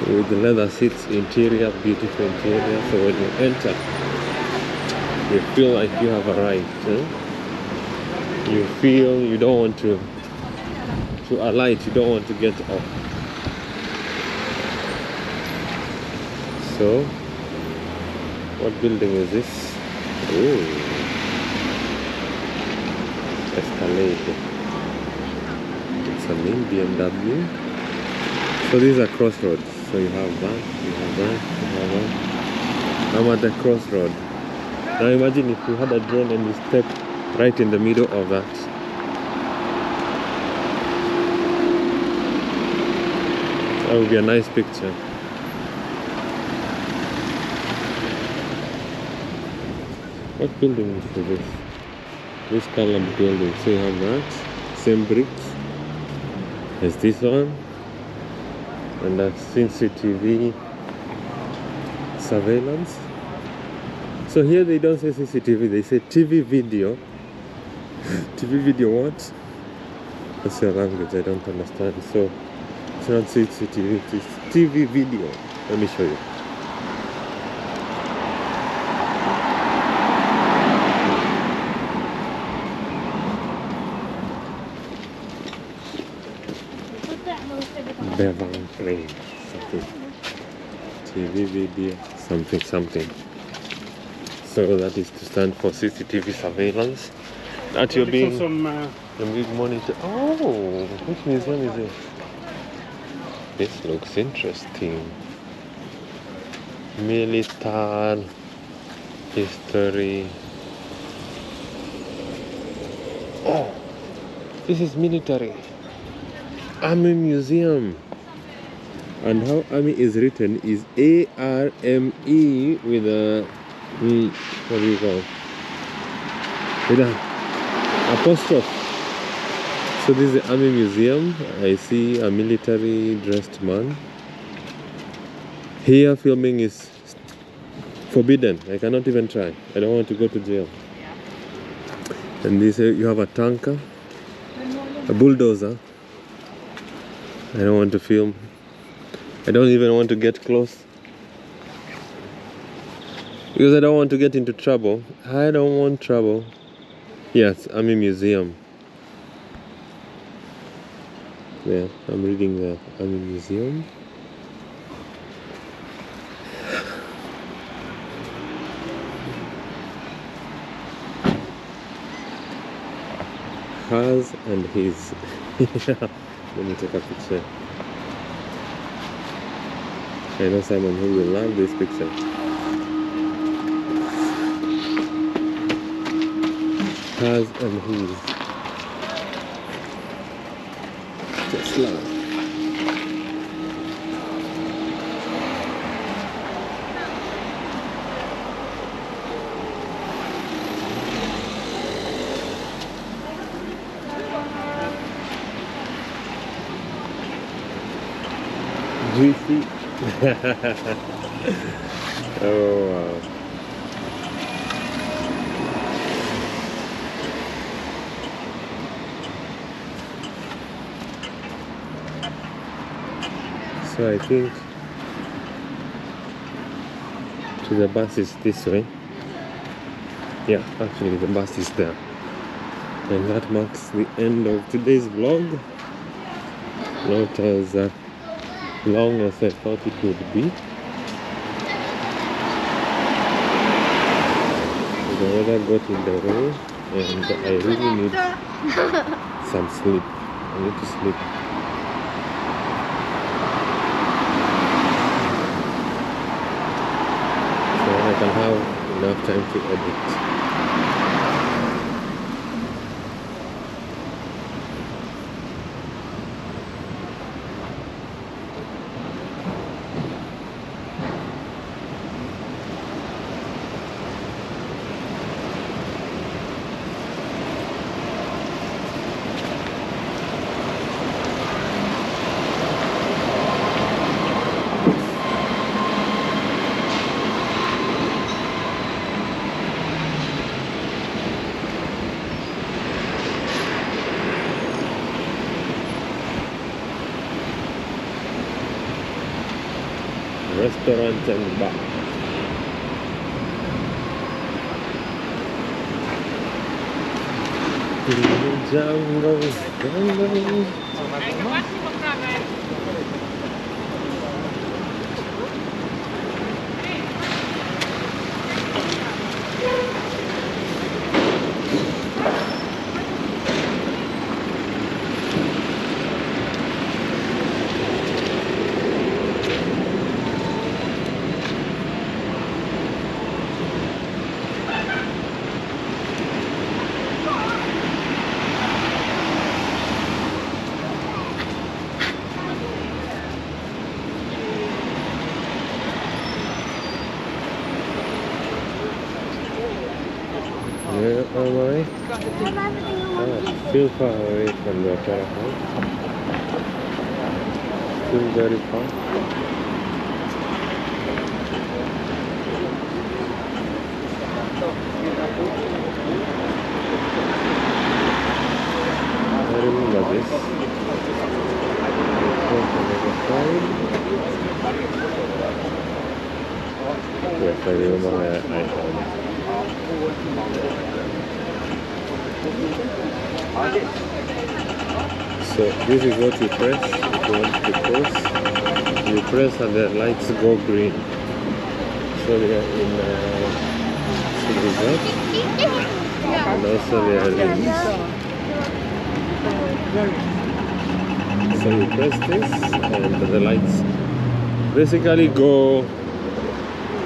with leather seats, interior, beautiful interior. So when you enter, you feel like you have arrived. You feel you don't want to alight, you don't want to get off. So, what building is this? Ooh. Escalade. It's a main BMW. So these are crossroads. So you have that, you have that, you have that. I'm at the crossroad. Now imagine if you had a drone and you stepped right in the middle of that. That would be a nice picture. What building is this? This colored building. So you have that. Same bricks. There's this one. And that's CCTV surveillance. So here they don't say CCTV, they say TV video. TV video what? That's your language, I don't understand. So it's not CCTV, it's TV video. Let me show you. Bevan plane, something. TV video, something. So that is to stand for CCTV surveillance. That you're being monitor. Oh, which museum is this? This looks interesting. Military history. Oh, this is military. Army museum. And how army is written is ARME with a what do you call it? with an apostrophe. So this is the Army Museum. I see a military dressed man. Here filming is forbidden. I cannot even try. I don't want to go to jail. And this you have a tanker, a bulldozer. I don't want to film. I don't even want to get close because I don't want to get into trouble. I don't want trouble. Yes, Army Museum. Yeah, I'm reading the Army Museum. Hers and his. Let me take a picture. I know someone who will love this picture. Hers and his. Just love. Juicy. Oh wow. So I think to the bus is this way. Yeah, actually the bus is there. And that marks the end of today's vlog. Not as long as I thought it would be. The weather got in the way and I really need some sleep. I need to sleep. So I can have enough time to edit. Restaurant and bar. In the jungle, jungle. Where am I? Still far away from the opera house. Still very far. I remember this. Yes, I remember where I found it. So this is what you press if you want to cross. You press and the lights go green. So they are in reverse and also they are in. So you press this and the lights basically go,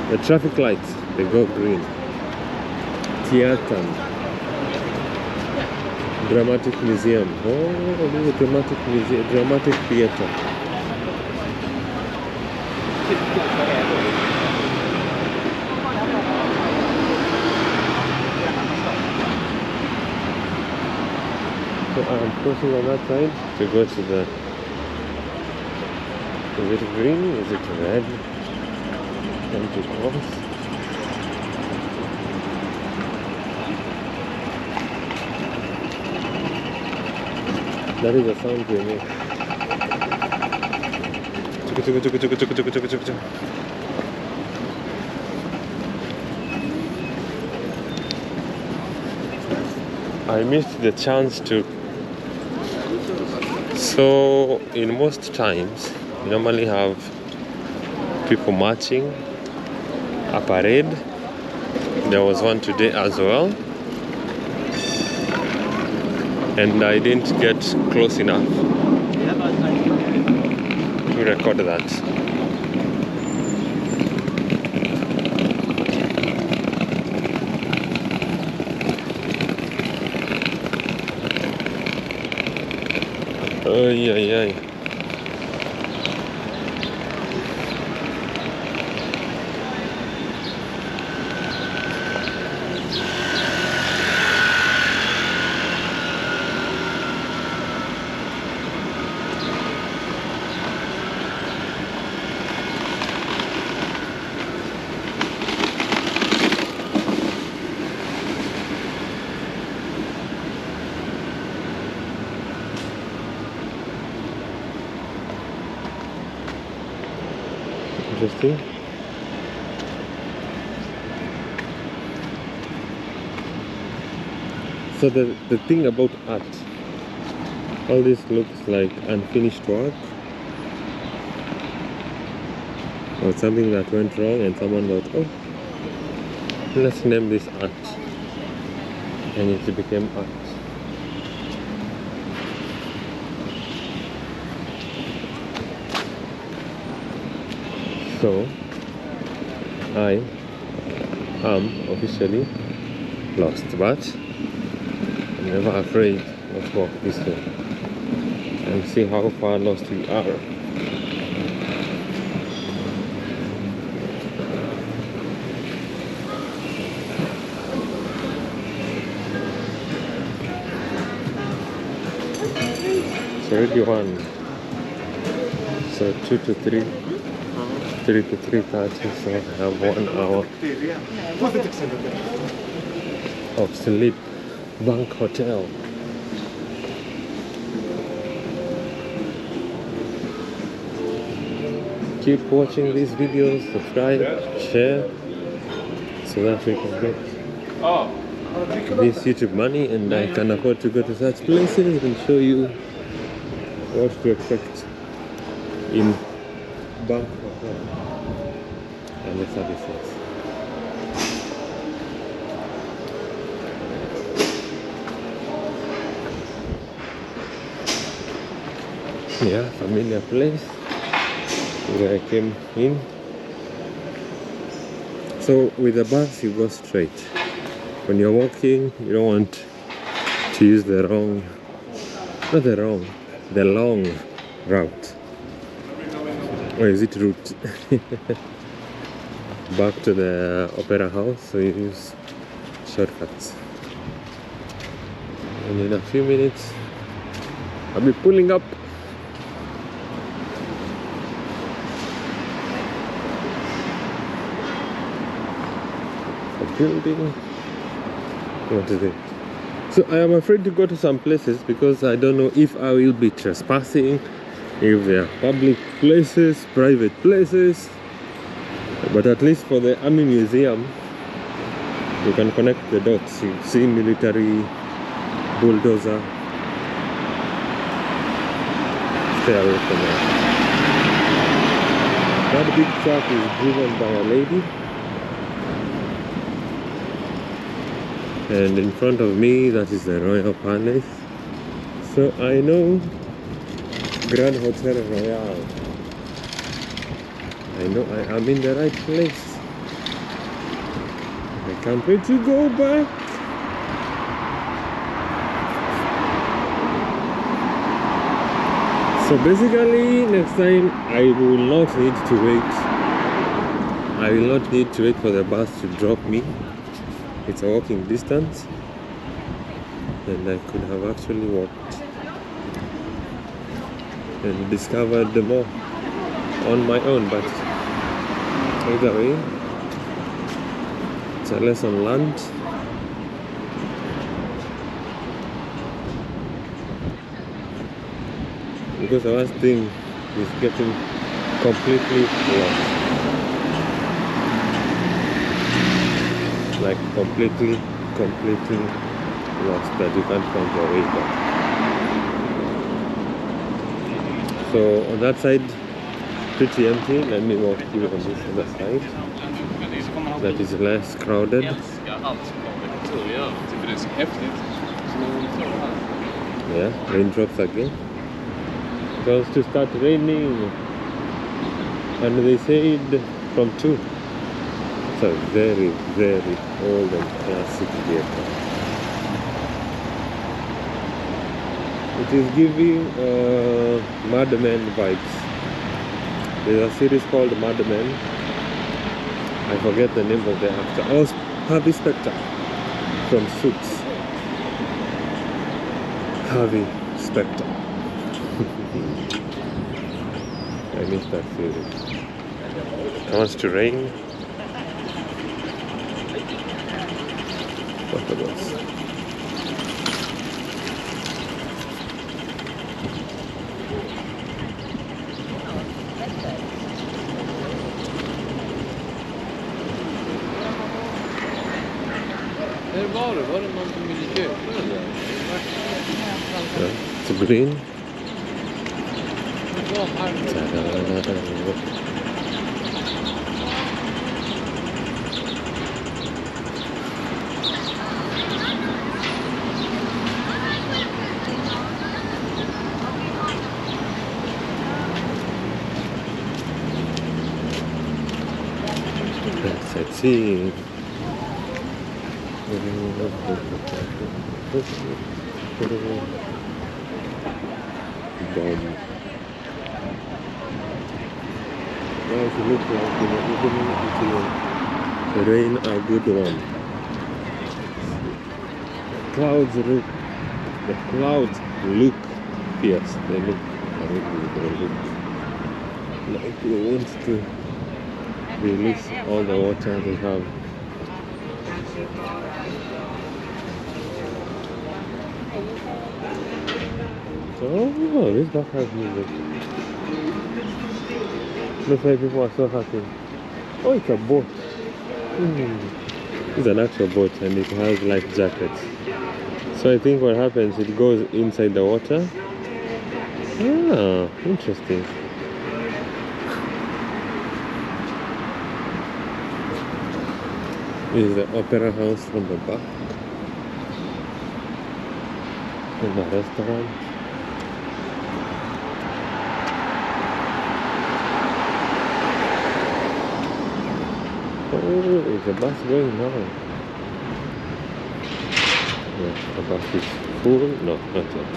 the traffic lights, they go green. Theater. Dramatic Museum. Oh, this is a dramatic museum, dramatic theater. So I'm crossing on that side to go to the... Is it green? Is it red? Time to cross. That is the sound we make. I missed the chance to. So in most times we normally have people marching, a parade. There was one today as well, and I didn't get close enough to record that. Ay, ay, ay. Interesting. So the thing about art, all this looks like unfinished work or something that went wrong and someone thought, oh, let's name this art, and it became art. So I am officially lost, but I'm never afraid. Let's walk this way and see how far lost we are. It's already 1. So 2 to 3. 3 to 3:30, so I have 1 hour of sleep. Bank Hotel. Keep watching these videos, subscribe, share, so that we can get this YouTube money and I can afford to go to such places and show you what to expect in Bank and the services. Yeah, familiar place where I came in. So with the bus you go straight. When you're walking you don't want to use the long route. Or is it route? Back to the opera house, so you use shortcuts. And in a few minutes I'll be pulling up. A building. What is it? So I am afraid to go to some places because I don't know if I will be trespassing, if they are public places, private places. But at least for the Army Museum, you can connect the dots. You see military bulldozer. Stay away from that. That big truck is driven by a lady. And in front of me, that is the Royal Palace. So I know Grand Hotel Royal. I know I am in the right place. I can't wait to go back. So basically, next time I will not need to wait. I will not need to wait for the bus to drop me. It's a walking distance. and I could have actually walked and discovered more on my own, but either way, it's a lesson learned. Because the worst thing is getting completely lost. Like completely lost, that you can't find your way back. So on that side, pretty empty. Let me walk you on this other side. That is less crowded. Yeah, raindrops again. It was to start raining, and they said from 2. It's a very, very old and classic vehicle. It is giving Mad Men vibes. There's a series called Mad Men. I forget the name of the actor. Oh, Harvey Specter from Suits. Harvey Specter. I missed that series. It wants to rain. What the boss? Var det någon som ville köpa det där? Yeah, it's green. Det var Sightseeing. Bomb. Guys, it looks like the rain a good one. Clouds look. The clouds look fierce. They look like they want to release all the water they have. Oh, this back has music. Looks like people are so happy. Oh, it's a boat. It's an actual boat and it has life jackets. So I think what happens, it goes inside the water. Ah, interesting. This is the opera house from the back. And the restaurant. Oh, is the bus going now? Yeah, the bus is full. No, not yet.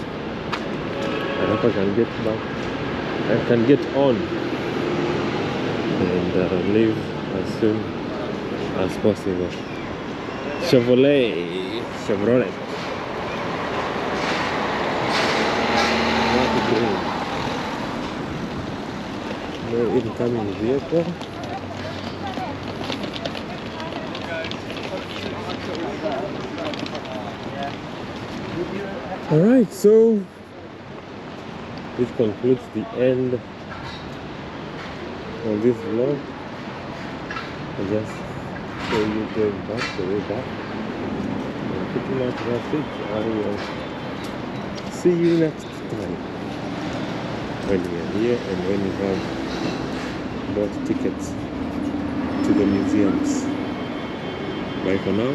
I hope I can get back. I can get on and leave as soon as possible. Chevrolet. No incoming vehicle. Alright, so this concludes the end of this vlog. I'll just show you going back, the way back. And pretty much that's it. I will see you next time when we are here and when we have bought tickets to the museums. Bye for now.